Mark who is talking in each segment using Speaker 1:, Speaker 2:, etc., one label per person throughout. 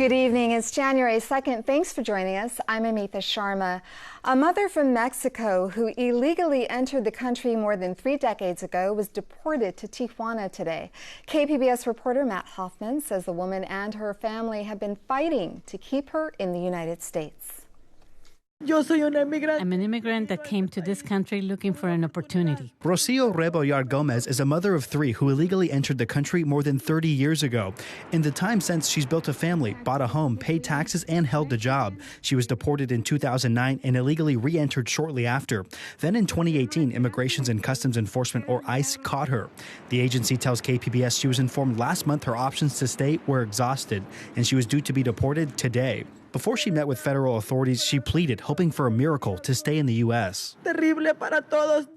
Speaker 1: Good evening. It's January 2nd. Thanks for joining us. I'm Amita Sharma. A mother from Mexico who illegally entered the country more than 3 decades ago was deported to Tijuana today. KPBS reporter Matt Hoffman says the woman and her family have been fighting to keep her in the United States.
Speaker 2: I'm an immigrant that came to this country looking for an opportunity.
Speaker 3: Rocio Rebollar Gomez is a mother of 3 who illegally entered the country more than 30 years ago. In the time since, she's built a family, bought a home, paid taxes, and held a job. She was deported in 2009 and illegally re-entered shortly after. Then in 2018, Immigration and Customs Enforcement, or ICE, caught her. The agency tells KPBS she was informed last month her options to stay were exhausted, and she was due to be deported today. Before she met with federal authorities, she pleaded, hoping for a miracle to stay in the U.S.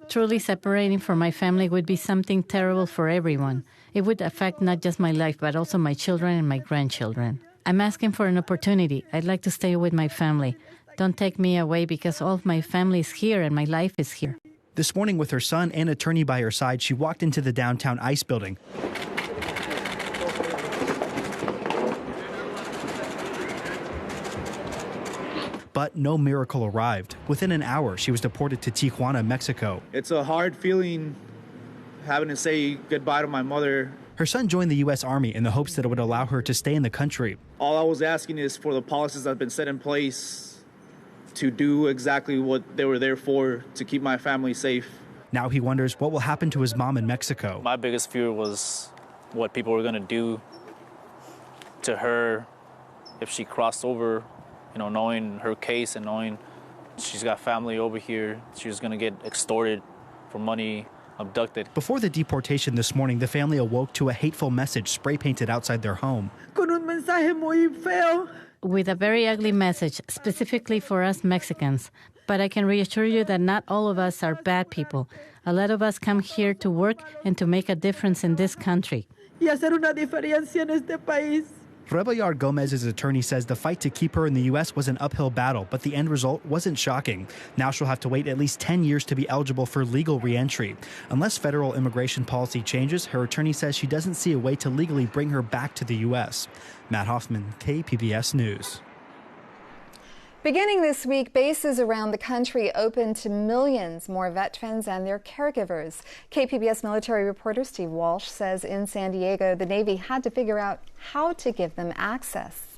Speaker 2: Truly separating from my family would be something terrible for everyone. It would affect not just my life, but also my children and my grandchildren. I'm asking for an opportunity. I'd like to stay with my family. Don't take me away because all of my family is here and my life is here.
Speaker 3: This morning, with her son and attorney by her side, she walked into the downtown ICE building. But no miracle arrived. Within an hour, she was deported to Tijuana, Mexico.
Speaker 4: It's a hard feeling having to say goodbye to my mother.
Speaker 3: Her son joined the U.S. Army in the hopes that it would allow her to stay in the country.
Speaker 4: All I was asking is for the policies that have been set in place to do exactly what they were there for, to keep my family safe.
Speaker 3: Now he wonders what will happen to his mom in Mexico.
Speaker 5: My biggest fear was what people were going to do to her if she crossed over. You know, knowing her case and knowing she's got family over here, she was going to get extorted for money, abducted.
Speaker 3: Before the deportation this morning, the family awoke to a hateful message spray-painted outside their home.
Speaker 2: With a very ugly message, specifically for us Mexicans. But I can reassure you that not all of us are bad people. A lot of us come here to work and to make a difference in this country.
Speaker 3: Rebollar Gomez's attorney says the fight to keep her in the U.S. was an uphill battle, but the end result wasn't shocking. Now she'll have to wait at least 10 years to be eligible for legal reentry. Unless federal immigration policy changes, her attorney says she doesn't see a way to legally bring her back to the U.S. Matt Hoffman, KPBS News.
Speaker 1: Beginning this week, bases around the country open to millions more veterans and their caregivers. KPBS military reporter Steve Walsh says in San Diego, the Navy had to figure out how to give them access.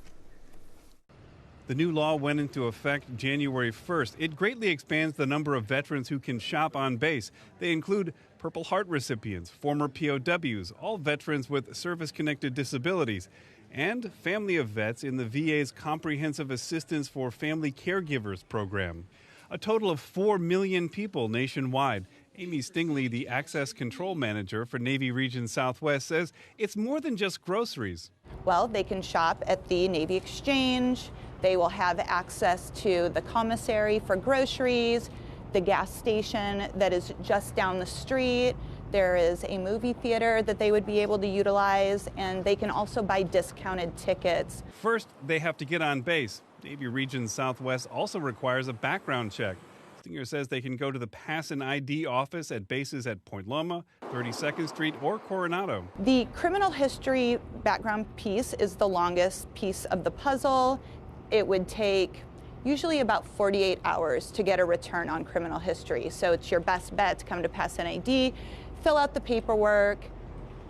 Speaker 6: The new law went into effect January 1st. It greatly expands the number of veterans who can shop on base. They include Purple Heart recipients, former POWs, all veterans with service-connected disabilities, and family of vets in the VA's Comprehensive Assistance for Family Caregivers program. A total of 4 million people nationwide. Amy Stingley, the Access Control Manager for Navy Region Southwest, says it's more than just groceries.
Speaker 7: Well, they can shop at the Navy Exchange. They will have access to the commissary for groceries, the gas station that is just down the street. There is a movie theater that they would be able to utilize, and they can also buy discounted tickets.
Speaker 6: First, they have to get on base. Navy Region Southwest also requires a background check. Stinger says they can go to the Pass and ID office at bases at Point Loma, 32nd Street, or Coronado.
Speaker 7: The criminal history background piece is the longest piece of the puzzle. It would take usually about 48 hours to get a return on criminal history. So it's your best bet to come to Pass and ID, fill out the paperwork,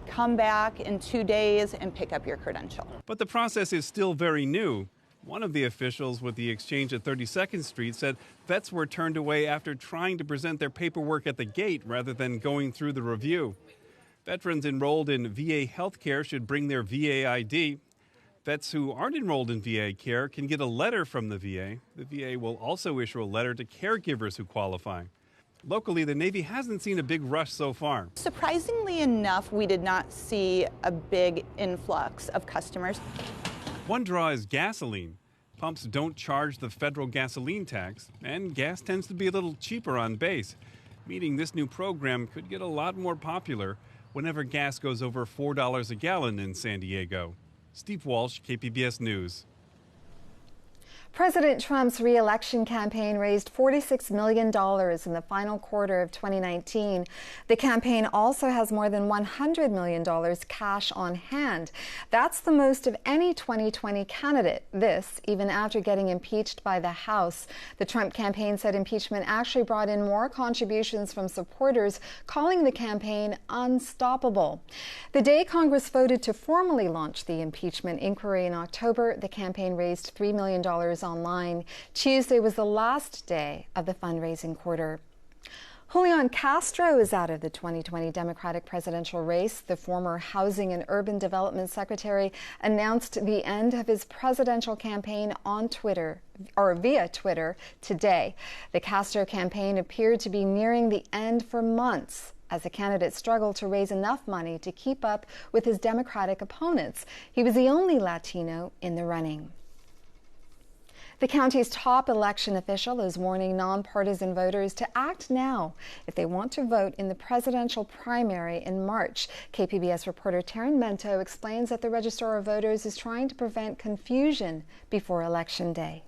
Speaker 7: come back in 2 days and pick up your credential.
Speaker 6: But the process is still very new. One of the officials with the exchange at 32nd Street said vets were turned away after trying to present their paperwork at the gate rather than going through the review. Veterans enrolled in VA health care should bring their VA ID. Vets who aren't enrolled in VA care can get a letter from the VA. The VA will also issue a letter to caregivers who qualify. Locally, the Navy hasn't seen a big rush so far.
Speaker 7: Surprisingly enough, we did not see a big influx of customers.
Speaker 6: One draw is gasoline. Pumps don't charge the federal gasoline tax, and gas tends to be a little cheaper on base, meaning this new program could get a lot more popular whenever gas goes over $4 a gallon in San Diego. Steve Walsh, KPBS News.
Speaker 1: President Trump's reelection campaign raised $46 million in the final quarter of 2019. The campaign also has more than $100 million cash on hand. That's the most of any 2020 candidate. This, even after getting impeached by the House. The Trump campaign said impeachment actually brought in more contributions from supporters, calling the campaign unstoppable. The day Congress voted to formally launch the impeachment inquiry in October, the campaign raised $3 million online. Tuesday was the last day of the fundraising quarter. Julian Castro is out of the 2020 Democratic presidential race. The former Housing and Urban Development Secretary announced the end of his presidential campaign on Twitter, or via Twitter, today. The Castro campaign appeared to be nearing the end for months as the candidate struggled to raise enough money to keep up with his Democratic opponents. He was the only Latino in the running. The county's top election official is warning nonpartisan voters to act now if they want to vote in the presidential primary in March. KPBS reporter Taryn Mento explains that the Registrar of Voters is trying to prevent confusion before Election Day.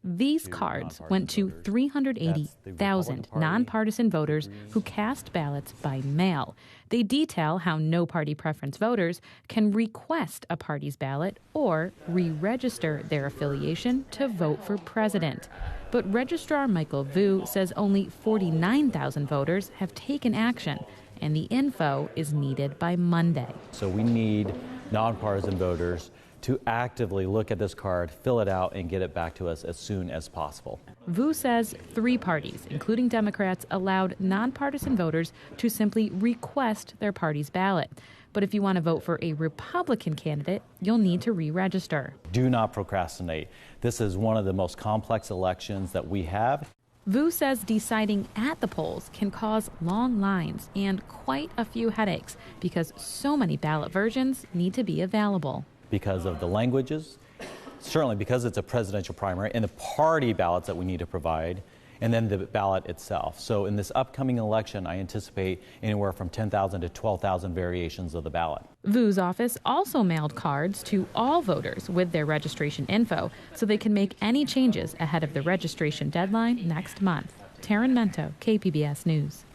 Speaker 8: These cards went to 380,000 nonpartisan voters who cast ballots by mail. They detail how no-party preference voters can request a party's ballot or re-register their affiliation to vote for president. But Registrar Michael Vu says only 49,000 voters have taken action, and the info is needed by Monday.
Speaker 9: So we need nonpartisan voters to actively look at this card, fill it out, and get it back to us as soon as possible.
Speaker 8: Vu says 3 parties, including Democrats, allowed nonpartisan voters to simply request their party's ballot. But if you want to vote for a Republican candidate, you'll need to re-register.
Speaker 9: Do not procrastinate. This is one of the most complex elections that we have.
Speaker 8: Vu says deciding at the polls can cause long lines and quite a few headaches because so many ballot versions need to be available.
Speaker 9: Because of the languages, certainly because it's a presidential primary, and the party ballots that we need to provide, and then the ballot itself. So in this upcoming election, I anticipate anywhere from 10,000 to 12,000 variations of the ballot.
Speaker 8: Vu's office also mailed cards to all voters with their registration info so they can make any changes ahead of the registration deadline next month. Taryn Mento, KPBS News.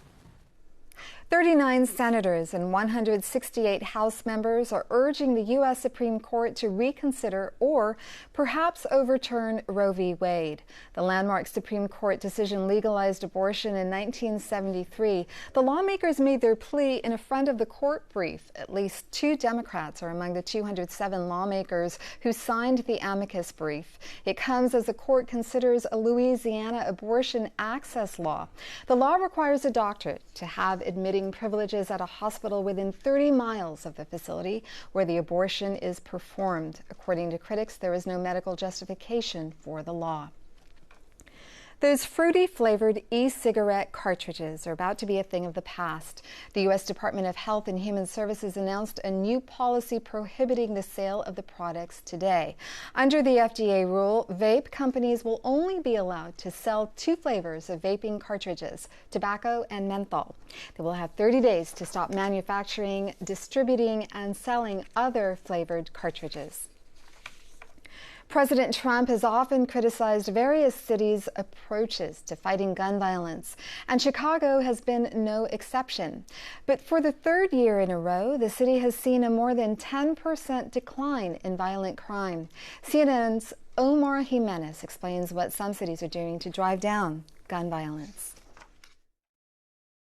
Speaker 1: 39 senators and 168 House members are urging the U.S. Supreme Court to reconsider or perhaps overturn Roe v. Wade. The landmark Supreme Court decision legalized abortion in 1973. The lawmakers made their plea in a friend of the court brief. At least 2 Democrats are among the 207 lawmakers who signed the amicus brief. It comes as the court considers a Louisiana abortion access law. The law requires a doctor to have admitting privileges at a hospital within 30 miles of the facility where the abortion is performed. According to critics, there is no medical justification for the law. Those fruity flavored e-cigarette cartridges are about to be a thing of the past. The U.S. Department of Health and Human Services announced a new policy prohibiting the sale of the products today. Under the FDA rule, vape companies will only be allowed to sell 2 flavors of vaping cartridges, tobacco and menthol. They will have 30 days to stop manufacturing, distributing, and selling other flavored cartridges. President Trump has often criticized various cities' approaches to fighting gun violence, and Chicago has been no exception. But for the 3rd year in a row, the city has seen a more than 10% decline in violent crime. CNN's Omar Jimenez explains what some cities are doing to drive down gun violence.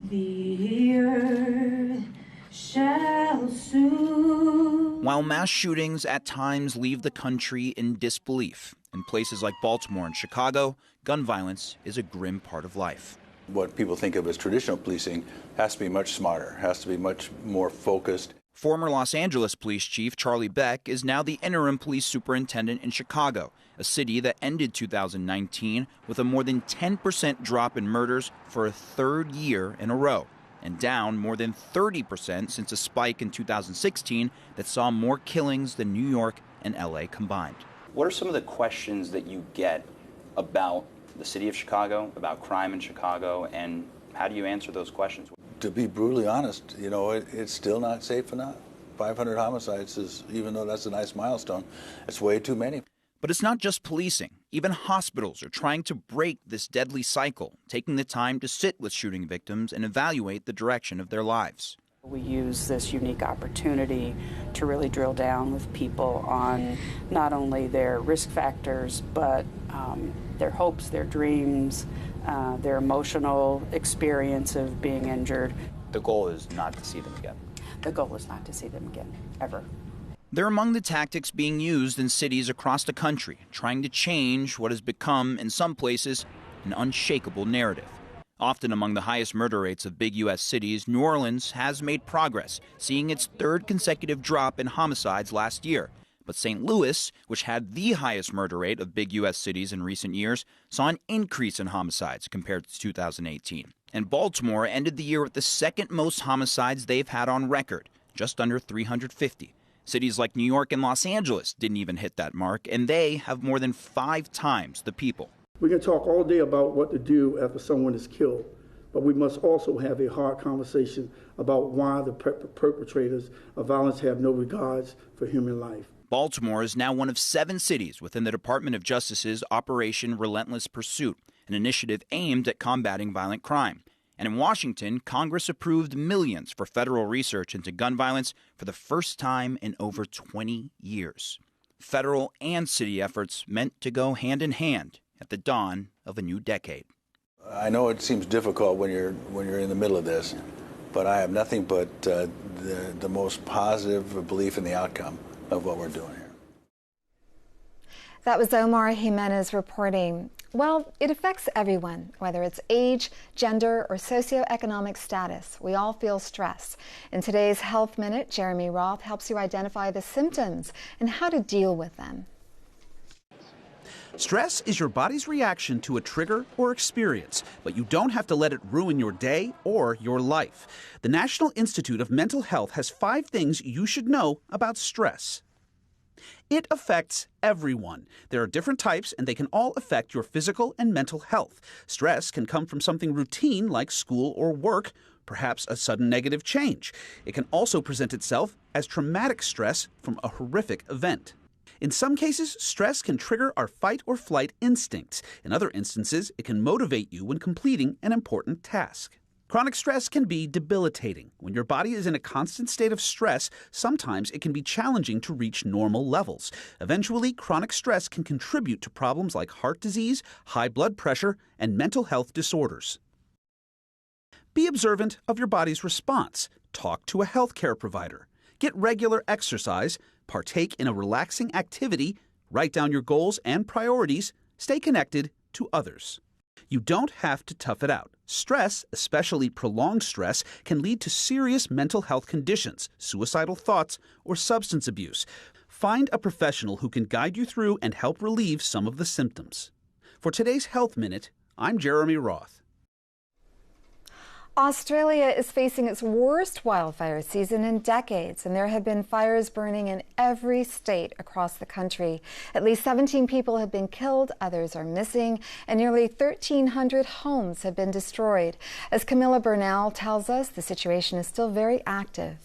Speaker 10: The earth shall soon.
Speaker 11: While mass shootings at times leave the country in disbelief, in places like Baltimore and Chicago, gun violence is a grim part of life.
Speaker 12: What people think of as traditional policing has to be much smarter, has to be much more focused.
Speaker 11: Former Los Angeles Police Chief Shirley Weber is now the interim police superintendent in Chicago, a city that ended 2019 with a more than 10% drop in murders for a 3rd year in a row, and down more than 30% since a spike in 2016 that saw more killings than New York and LA combined.
Speaker 13: What are some of the questions that you get about the city of Chicago, about crime in Chicago, and how do you answer those questions?
Speaker 12: To be brutally honest, it's still not safe enough. 500 homicides is, even though that's a nice milestone, it's way too many.
Speaker 11: But it's not just policing. Even hospitals are trying to break this deadly cycle, taking the time to sit with shooting victims and evaluate the direction of their lives.
Speaker 14: We use this unique opportunity to really drill down with people on not only their risk factors, but their hopes, their dreams, their emotional experience of being injured.
Speaker 13: The goal is not to see them again.
Speaker 14: The goal is not to see them again, ever.
Speaker 11: They're among the tactics being used in cities across the country, trying to change what has become, in some places, an unshakable narrative. Often among the highest murder rates of big U.S. cities, New Orleans has made progress, seeing its third consecutive drop in homicides last year. But St. Louis, which had the highest murder rate of big U.S. cities in recent years, saw an increase in homicides compared to 2018. And Baltimore ended the year with the second most homicides they've had on record, just under 350. Cities like New York and Los Angeles didn't even hit that mark, and they have more than 5 times the people.
Speaker 15: We can talk all day about what to do after someone is killed, but we must also have a hard conversation about why the perpetrators of violence have no regards for human life.
Speaker 11: Baltimore is now one of 7 cities within the Department of Justice's Operation Relentless Pursuit, an initiative aimed at combating violent crime. And in Washington, Congress approved millions for federal research into gun violence for the first time in over 20 years. Federal and city efforts meant to go hand in hand at the dawn of a new decade.
Speaker 12: I know it seems difficult when you're in the middle of this, but I have nothing but the most positive belief in the outcome of what we're doing here.
Speaker 1: That was Omar Jimenez reporting. Well, it affects everyone, whether it's age, gender, or socioeconomic status. We all feel stress. In today's Health Minute, Jeremy Roth helps you identify the symptoms and how to deal with them.
Speaker 16: Stress is your body's reaction to a trigger or experience, but you don't have to let it ruin your day or your life. The National Institute of Mental Health has 5 things you should know about stress. It affects everyone. There are different types, and they can all affect your physical and mental health. Stress can come from something routine like school or work, perhaps a sudden negative change. It can also present itself as traumatic stress from a horrific event. In some cases, stress can trigger our fight or flight instincts. In other instances, it can motivate you when completing an important task. Chronic stress can be debilitating. When your body is in a constant state of stress, sometimes it can be challenging to reach normal levels. Eventually, chronic stress can contribute to problems like heart disease, high blood pressure, and mental health disorders. Be observant of your body's response. Talk to a healthcare provider. Get regular exercise. Partake in a relaxing activity. Write down your goals and priorities. Stay connected to others. You don't have to tough it out. Stress, especially prolonged stress, can lead to serious mental health conditions, suicidal thoughts, or substance abuse. Find a professional who can guide you through and help relieve some of the symptoms. For today's Health Minute, I'm Jeremy Roth.
Speaker 1: Australia is facing its worst wildfire season in decades, and there have been fires burning in every state across the country. At least 17 people have been killed, others are missing, and nearly 1,300 homes have been destroyed. As Camilla Bernal tells us, the situation is still very active.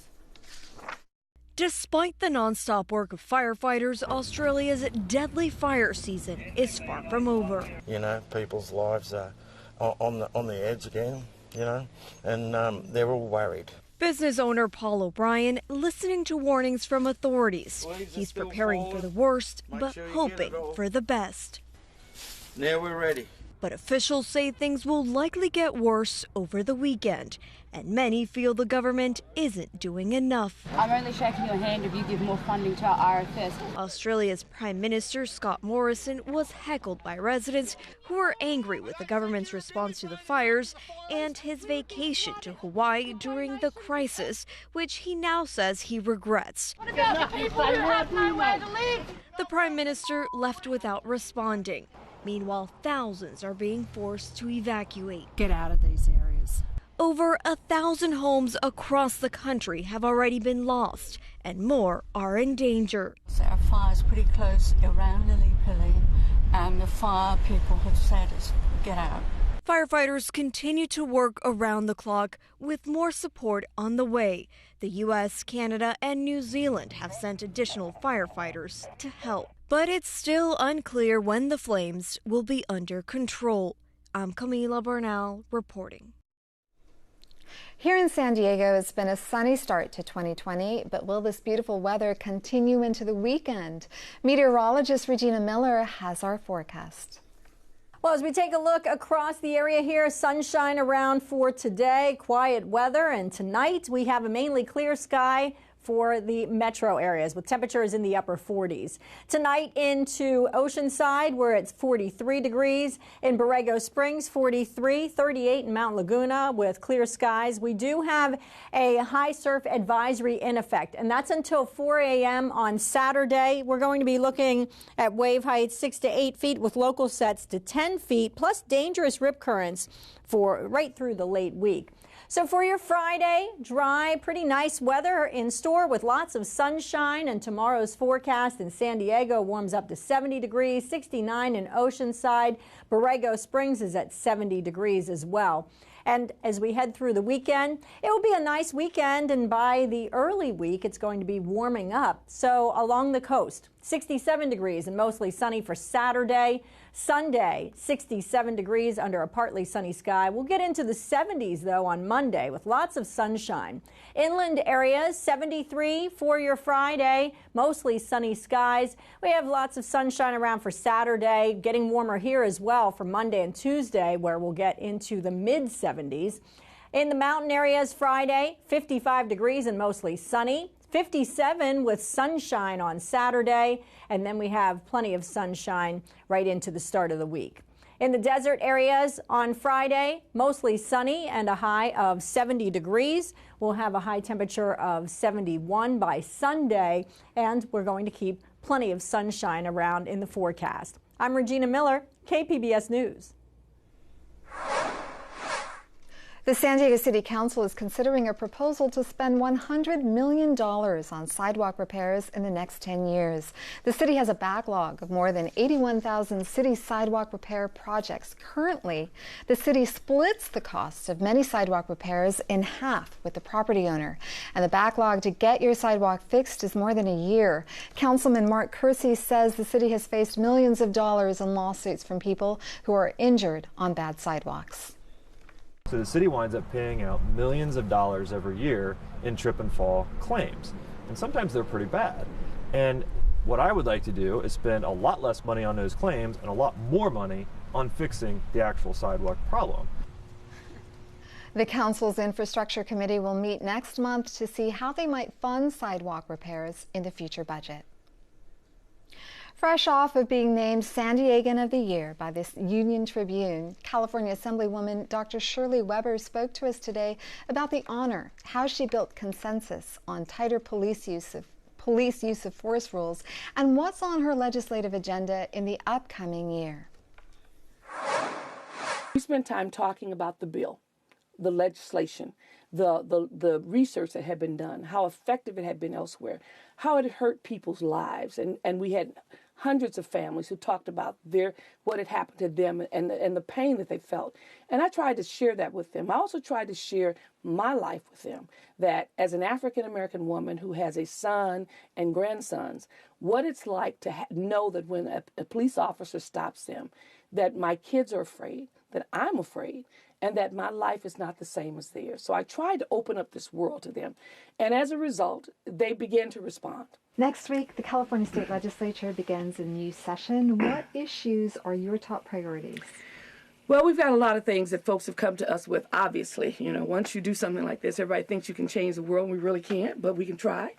Speaker 17: Despite the non-stop work of firefighters, Australia's deadly fire season is far from over.
Speaker 18: You know, people's lives are on the edge again. You know, and they're all worried.
Speaker 17: Business owner Paul O'Brien listening to warnings from authorities. He's preparing for the worst, but hoping for the best.
Speaker 18: Now we're ready.
Speaker 17: But officials say things will likely get worse over the weekend, and many feel the government isn't doing enough.
Speaker 19: I'm only shaking your hand if you give more funding to our RFS.
Speaker 17: Australia's Prime Minister Scott Morrison was heckled by residents who were angry with the government's response to the fires and his vacation to Hawaii during the crisis, which he now says he regrets.
Speaker 19: What about the people who have nowhere to live?
Speaker 17: The Prime Minister left without responding. Meanwhile, thousands are being forced to evacuate.
Speaker 19: Get out of these areas.
Speaker 17: Over 1,000 homes across the country have already been lost, and more are in danger.
Speaker 20: So our fire's pretty close around Lillipilly, and the fire people have said is get out.
Speaker 17: Firefighters continue to work around the clock with more support on the way. The U.S., Canada, and New Zealand have sent additional firefighters to help. But it's still unclear when the flames will be under control. I'm Camila Bernal reporting.
Speaker 1: Here in San Diego, it's been a sunny start to 2020, but will this beautiful weather continue into the weekend? Meteorologist Regina Miller has our forecast.
Speaker 20: Well, as we take a look across the area here, sunshine around for today, quiet weather, and tonight we have a mainly clear sky for the metro areas with temperatures in the upper 40s. Tonight into Oceanside, where it's 43 degrees. In Borrego Springs, 43, 38 in Mount Laguna with clear skies. We do have a high surf advisory in effect, and that's until 4 a.m. on Saturday. We're going to be looking at wave heights 6 to 8 feet with local sets to 10 feet, plus dangerous rip currents for right through the late week. So for your Friday, dry, pretty nice weather in store with lots of sunshine, and tomorrow's forecast in San Diego warms up to 70 degrees, 69 in Oceanside. Borrego Springs is at 70 degrees as well. And as we head through the weekend, it will be a nice weekend, and by the early week, it's going to be warming up. So along the coast, 67 degrees and mostly sunny for Saturday. Sunday, 67 degrees under a partly sunny sky. We'll get into the 70s, though, on Monday with lots of sunshine. Inland areas, 73 for your Friday, mostly sunny skies. We have lots of sunshine around for Saturday, getting warmer here as well for Monday and Tuesday, where we'll get into the mid-70s. In the mountain areas, Friday, 55 degrees and mostly sunny. 57 with sunshine on Saturday, and then we have plenty of sunshine right into the start of the week. In the desert areas on Friday, mostly sunny and a high of 70 degrees. We'll have a high temperature of 71 by Sunday, and we're going to keep plenty of sunshine around in the forecast. I'm Regina Miller, KPBS News.
Speaker 1: The San Diego City Council is considering a proposal to spend $100 million on sidewalk repairs in the next 10 years. The city has a backlog of more than 81,000 city sidewalk repair projects. Currently, the city splits the cost of many sidewalk repairs in half with the property owner. And the backlog to get your sidewalk fixed is more than a year. Councilman Mark Kersey says the city has faced millions of dollars in lawsuits from people who are injured on bad sidewalks.
Speaker 21: So the city winds up paying out millions of dollars every year in trip and fall claims. And sometimes they're pretty bad. And what I would like to do is spend a lot less money on those claims and a lot more money on fixing the actual sidewalk problem.
Speaker 1: The council's infrastructure committee will meet next month to see how they might fund sidewalk repairs in the future budget. Fresh off of being named San Diegan of the Year by this Union Tribune, California Assemblywoman Dr. Shirley Weber spoke to us today about the honor, how she built consensus on tighter police use of force rules, and what's on her legislative agenda in the upcoming year.
Speaker 22: We spent time talking about the bill, the legislation, the research that had been done, how effective it had been elsewhere, how it hurt people's lives, and we had hundreds of families who talked about what had happened to them and the pain that they felt. And I tried to share that with them. I also tried to share my life with them, that as an African-American woman who has a son and grandsons, what it's like to know that when a police officer stops them, that my kids are afraid, that I'm afraid, and that my life is not the same as theirs. So I tried to open up this world to them. And as a result, they began to respond.
Speaker 1: Next week, the California State Legislature begins a new session. What issues are your top priorities?
Speaker 22: Well, we've got a lot of things that folks have come to us with, obviously. You know, once you do something like this, everybody thinks you can change the world. We really can't, but we can try.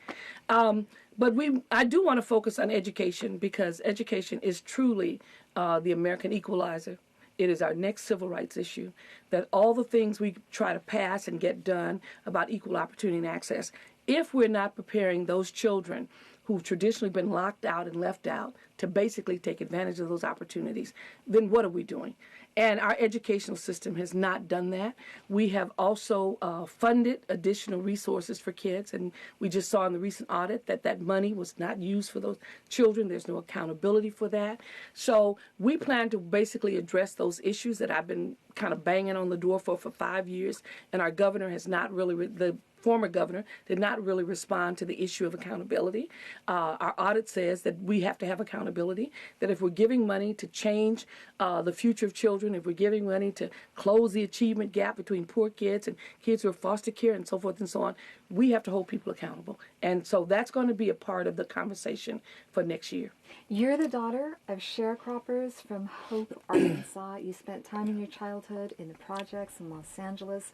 Speaker 22: But I do want to focus on education, because education is truly the American equalizer. It is our next civil rights issue, that all the things we try to pass and get done about equal opportunity and access, if we're not preparing those children who've traditionally been locked out and left out to basically take advantage of those opportunities, then what are we doing? And our educational system has not done that. We have also funded additional resources for kids, and we just saw in the recent audit that that money was not used for those children. There's no accountability for that. So we plan to basically address those issues that I've been kind of banging on the door for 5 years, and our governor has not really, the former governor did not really respond to the issue of accountability. Our audit says that we have to have accountability, that if we're giving money to change the future of children, if we're giving money to close the achievement gap between poor kids and kids who are foster care and so forth and so on, we have to hold people accountable. And so that's going to be a part of the conversation for next year.
Speaker 1: You're the daughter of sharecroppers from Hope, Arkansas. You spent time in your childhood in the projects in Los Angeles.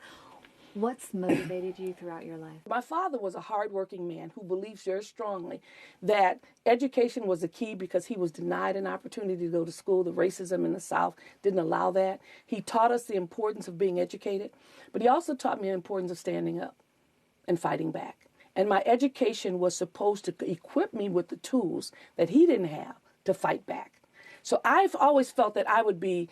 Speaker 1: What's motivated you throughout your life?
Speaker 22: My father was a hardworking man who believed very strongly that education was the key because he was denied an opportunity to go to school. The racism in the South didn't allow that. He taught us the importance of being educated, but he also taught me the importance of standing up and fighting back. And my education was supposed to equip me with the tools that he didn't have to fight back. So I've always felt that I would be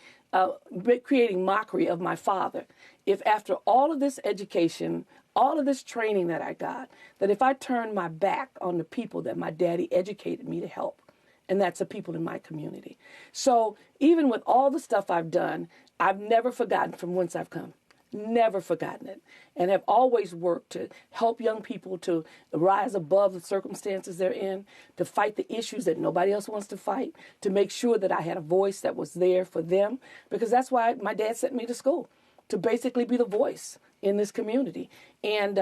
Speaker 22: creating mockery of my father if after all of this education, all of this training that I got, that if I turned my back on the people that my daddy educated me to help, and that's the people in my community. So even with all the stuff I've done, I've never forgotten from whence I've come. Never forgotten it, and have always worked to help young people to rise above the circumstances they're in, to fight the issues that nobody else wants to fight, to make sure that I had a voice that was there for them, because that's why my dad sent me to school, to basically be the voice in this community. And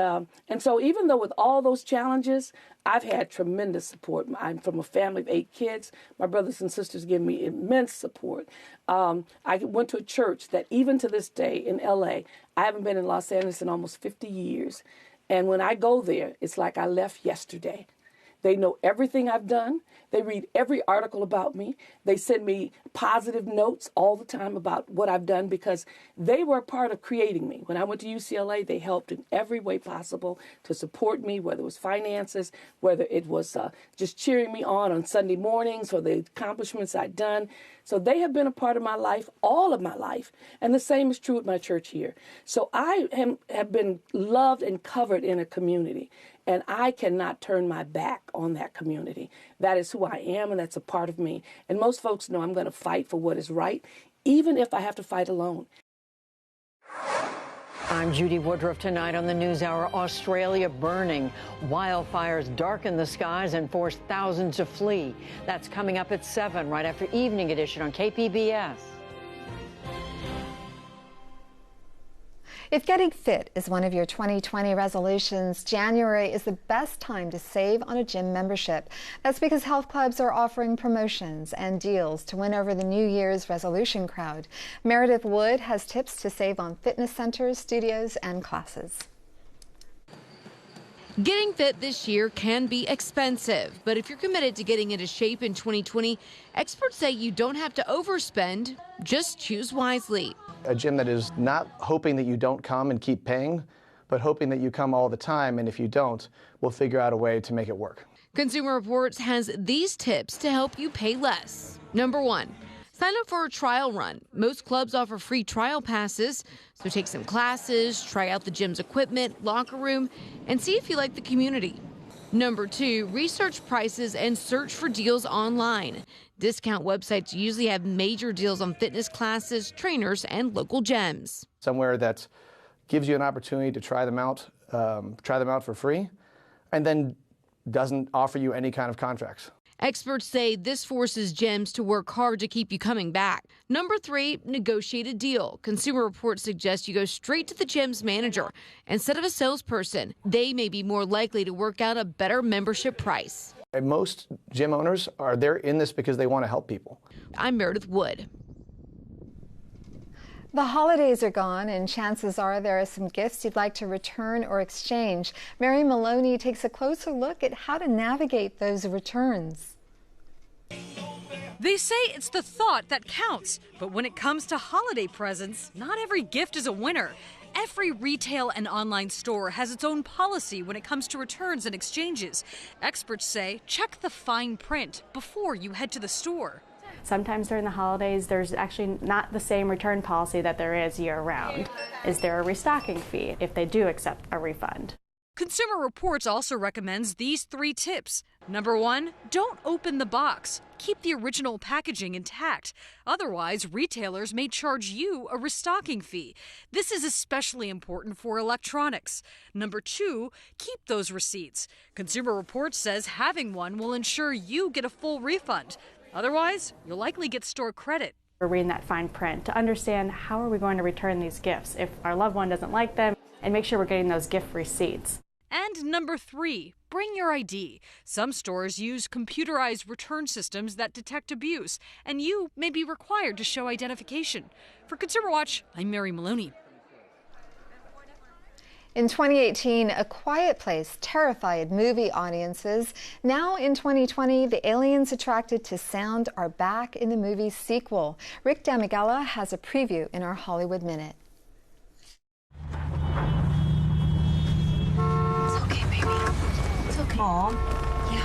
Speaker 22: so even though with all those challenges, I've had tremendous support. I'm from a family of 8 kids. My brothers and sisters give me immense support. I went to a church that even to this day in LA, I haven't been in Los Angeles in almost 50 years. And when I go there, it's like I left yesterday. They know everything I've done. They read every article about me. They send me positive notes all the time about what I've done because they were a part of creating me. When I went to UCLA, they helped in every way possible to support me, whether it was finances, whether it was just cheering me on Sunday mornings for the accomplishments I'd done. So they have been a part of my life, all of my life. And the same is true with my church here. So I have been loved and covered in a community. And I cannot turn my back on that community. That is who I am, and that's a part of me. And most folks know I'm going to fight for what is right, even if I have to fight alone.
Speaker 4: I'm Judy Woodruff. Tonight on the NewsHour, Australia burning. Wildfires darken the skies and force thousands to flee. That's coming up at 7, right after Evening Edition on KPBS.
Speaker 1: If getting fit is one of your 2020 resolutions, January is the best time to save on a gym membership. That's because health clubs are offering promotions and deals to win over the New Year's resolution crowd. Meredith Wood has tips to save on fitness centers, studios, and classes.
Speaker 5: Getting fit this year can be expensive, but if you're committed to getting into shape in 2020, experts say you don't have to overspend, just choose wisely.
Speaker 23: A gym that is not hoping that you don't come and keep paying, but hoping that you come all the time, and if you don't, we'll figure out a way to make it work.
Speaker 5: Consumer Reports has these tips to help you pay less. Number 1, sign up for a trial run. Most clubs offer free trial passes, so take some classes, try out the gym's equipment, locker room, and see if you like the community. Number 2, research prices and search for deals online. Discount websites usually have major deals on fitness classes, trainers, and local gyms.
Speaker 23: Somewhere that gives you an opportunity to try them out for free, and then doesn't offer you any kind of contracts.
Speaker 5: Experts say this forces gyms to work hard to keep you coming back. Number 3, negotiate a deal. Consumer Reports suggest you go straight to the gym's manager instead of a salesperson. They may be more likely to work out a better membership price.
Speaker 23: And most gym owners they're in this because they want to help people.
Speaker 5: I'm Meredith Wood.
Speaker 1: The holidays are gone, and chances are there are some gifts you'd like to return or exchange. Mary Moloney takes a closer look at how to navigate those returns.
Speaker 24: They say it's the thought that counts, but when it comes to holiday presents, not every gift is a winner. Every retail and online store has its own policy when it comes to returns and exchanges. Experts say check the fine print before you head to the store.
Speaker 25: Sometimes during the holidays, there's actually not the same return policy that there is year-round. Is there a restocking fee if they do accept a refund?
Speaker 24: Consumer Reports also recommends these 3 tips. Number 1, don't open the box. Keep the original packaging intact. Otherwise, retailers may charge you a restocking fee. This is especially important for electronics. Number 2, keep those receipts. Consumer Reports says having one will ensure you get a full refund. Otherwise, you'll likely get store credit.
Speaker 25: We're reading that fine print to understand how are we going to return these gifts if our loved one doesn't like them, and make sure we're getting those gift receipts.
Speaker 24: And number 3, bring your ID. Some stores use computerized return systems that detect abuse, and you may be required to show identification. For Consumer Watch, I'm Mary Moloney.
Speaker 1: In 2018, A Quiet Place terrified movie audiences. Now in 2020, the aliens attracted to sound are back in the movie's sequel. Rick Damigella has a preview in our Hollywood Minute.
Speaker 2: Mom?
Speaker 3: Yeah.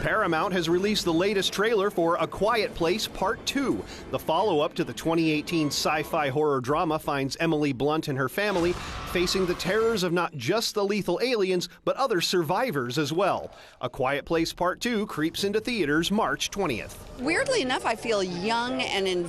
Speaker 6: Paramount has released the latest trailer for A Quiet Place Part 2. The follow-up to the 2018 sci-fi horror drama finds Emily Blunt and her family facing the terrors of not just the lethal aliens, but other survivors as well. A Quiet Place Part 2 creeps into theaters March 20th.
Speaker 7: Weirdly enough, I feel young and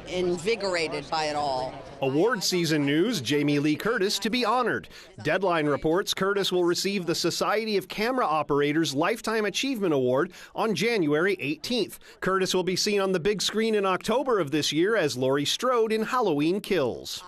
Speaker 7: invigorated by it all.
Speaker 6: Award season news, Jamie Lee Curtis to be honored. Deadline reports Curtis will receive the Society of Camera Operators Lifetime Achievement Award on January 18th. Curtis will be seen on the big screen in October of this year as Laurie Strode in Halloween Kills.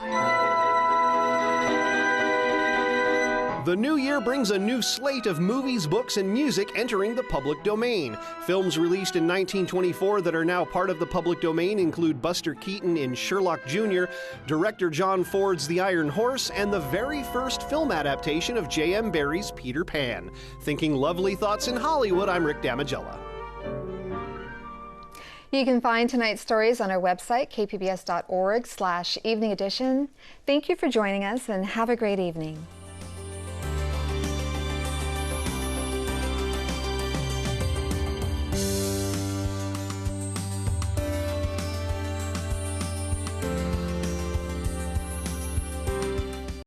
Speaker 6: The new year brings a new slate of movies, books, and music entering the public domain. Films released in 1924 that are now part of the public domain include Buster Keaton in Sherlock Jr., director John Ford's The Iron Horse, and the very first film adaptation of J.M. Barrie's Peter Pan. Thinking lovely thoughts in Hollywood, I'm Rick Damigella.
Speaker 1: You can find tonight's stories on our website, kpbs.org/evening edition. Thank you for joining us and have a great evening.